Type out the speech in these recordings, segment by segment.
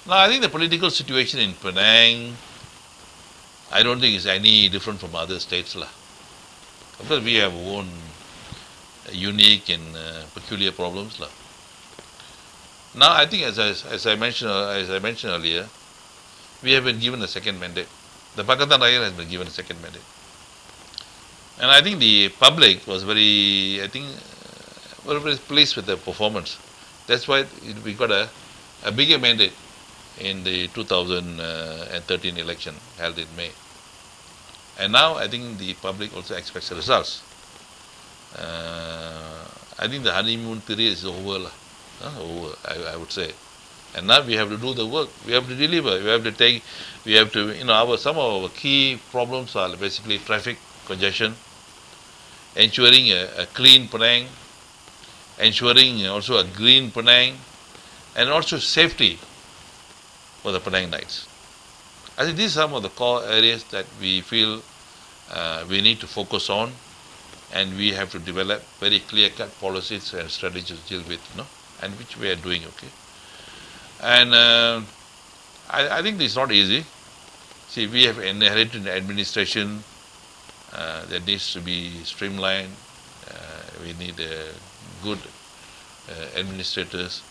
Now, I think the political situation in Penang, I don't think is any different from other states, lah. Of course, we have our own unique and peculiar problems, lah. Now, I think as I mentioned earlier, we have been given a second mandate. The Pakatan Rakyat has been given a second mandate, and I think the public was very pleased with the performance. That's why we got a bigger mandate in the 2013 election held in May. And now I think the public also expects the results. I think the honeymoon period is over, over, I would say. And now we have to do the work. We have to deliver. Some of our key problems are basically traffic congestion, ensuring a clean Penang, ensuring also a green Penang, and also safety for the Penang Nights. I think these are some of the core areas that we feel we need to focus on, and we have to develop very clear-cut policies and strategies to deal with, and which we are doing, okay. And I think it's not easy. See, we have inherited an administration that needs to be streamlined. We need good administrators.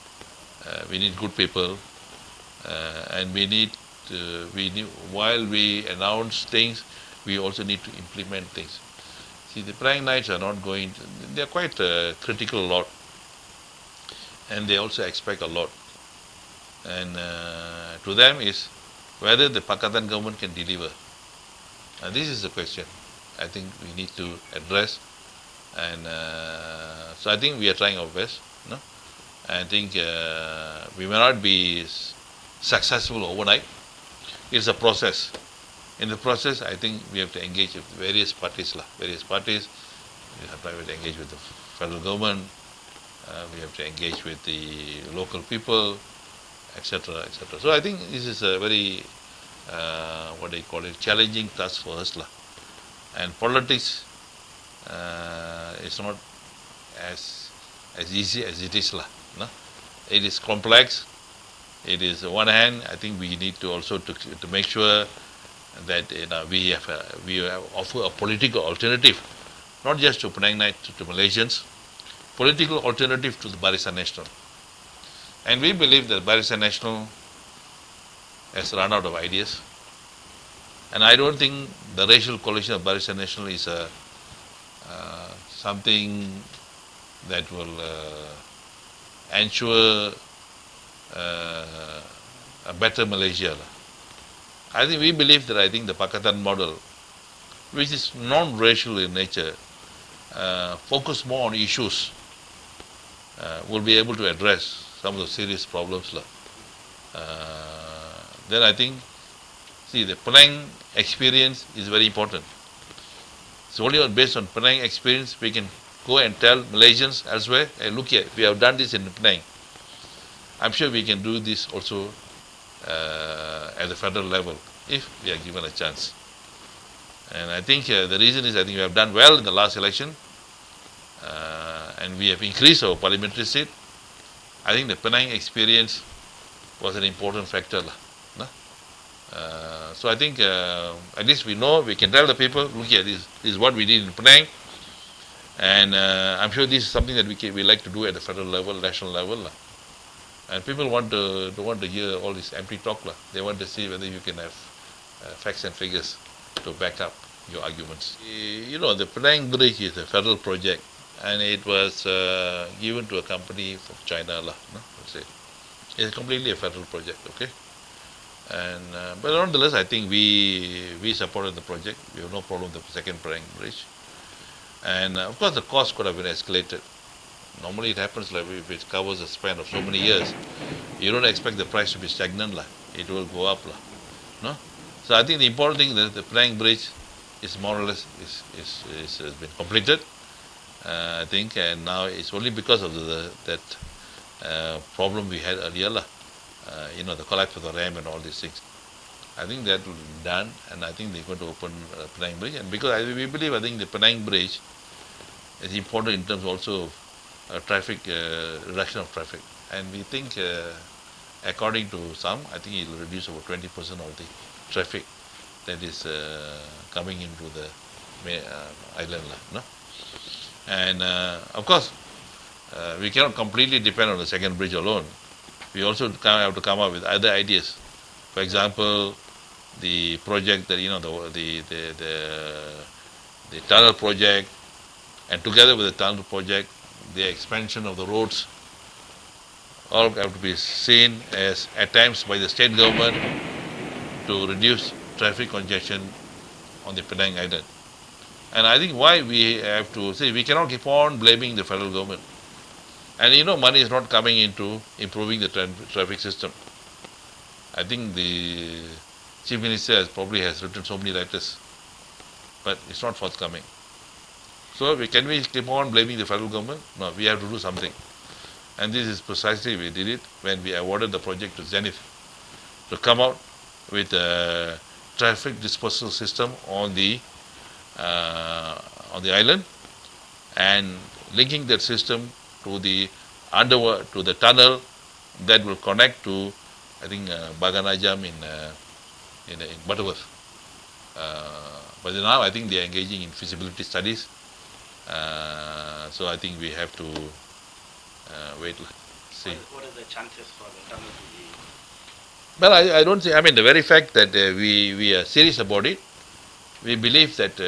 We need good people, and while we announce things, we also need to implement things. See, the Penang Nights are not going to, they're quite critical a lot, and they also expect a lot. And to them is whether the Pakatan government can deliver. And this is the question I think we need to address. And so I think we are trying our best. I think we may not be successful overnight. It's a process. In the process, I think we have to engage with various parties. We have to engage with the federal government. We have to engage with the local people, etc., etc. So I think this is a very, challenging task for us. And politics is not as easy as it is. It is complex. It is, on one hand, I think we need to also to make sure that we offer a political alternative, not just to Penang Night, to Malaysians, political alternative to the Barisan Nasional. And we believe that Barisan Nasional has run out of ideas. And I don't think the racial coalition of Barisan Nasional is something that will ensure a better Malaysia. I think we believe that the Pakatan model, which is non-racial in nature, focus more on issues, will be able to address some of the serious problems. Then I think, the Penang experience is very important. It's only based on Penang experience we can go and tell Malaysians elsewhere, hey, look here, we have done this in Penang. I'm sure we can do this also at the federal level if we are given a chance. And I think the reason is we have done well in the last election, and we have increased our parliamentary seat. I think the Penang experience was an important factor. So I think at least we know, we can tell the people, look here, this is what we did in Penang, and I'm sure this is something that we like to do at the federal level, national level. And people don't want to hear all this empty talk. They want to see whether you can have facts and figures to back up your arguments. The Penang Bridge is a federal project, and it was given to a company from China. It's completely a federal project, okay? And but nonetheless, I think we supported the project. We have no problem with the second Penang Bridge. And of course, the cost could have been escalated. Normally it happens if it covers a span of so many years, you don't expect the price to be stagnant. It will go up. No? So I think the important thing is that the Penang Bridge is more or less has been completed. I think, and now it's only because of that problem we had earlier. The collapse of the ram and all these things. I think that will be done, and I think they're going to open Penang Bridge. And because we believe, the Penang Bridge is important in terms also of traffic, reduction of traffic. And we think according to some, I think it will reduce about 20% of the traffic that is coming into the island. No? And of course, we cannot completely depend on the second bridge alone. We also have to come up with other ideas. For example, the project that the tunnel project, and together with the tunnel project, the expansion of the roads, all have to be seen as attempts by the state government to reduce traffic congestion on the Penang Island. And I think why we have to say we cannot keep on blaming the federal government. And money is not coming into improving the traffic system. I think the Chief Minister probably has written so many letters, but it's not forthcoming. So can we keep on blaming the federal government? No, we have to do something. And this is precisely we did it when we awarded the project to Zenith to come out with a traffic dispersal system on the island, and linking that system to the tunnel that will connect to, I think, Baganajam in Butterworth. But now I think they are engaging in feasibility studies. So I think we have to wait. See. What are the chances for the tunnel to be? Well, I don't see. I mean, the very fact that we are serious about it, we believe that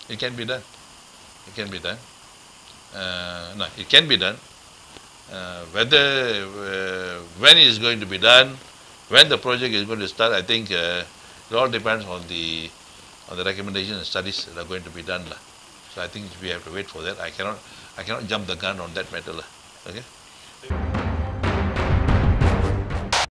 it can be done. It can be done. No, it can be done. When it is going to be done, when the project is going to start, I think it all depends on the recommendations and studies that are going to be done. So I think we have to wait for that. I cannot jump the gun on that matter. Okay.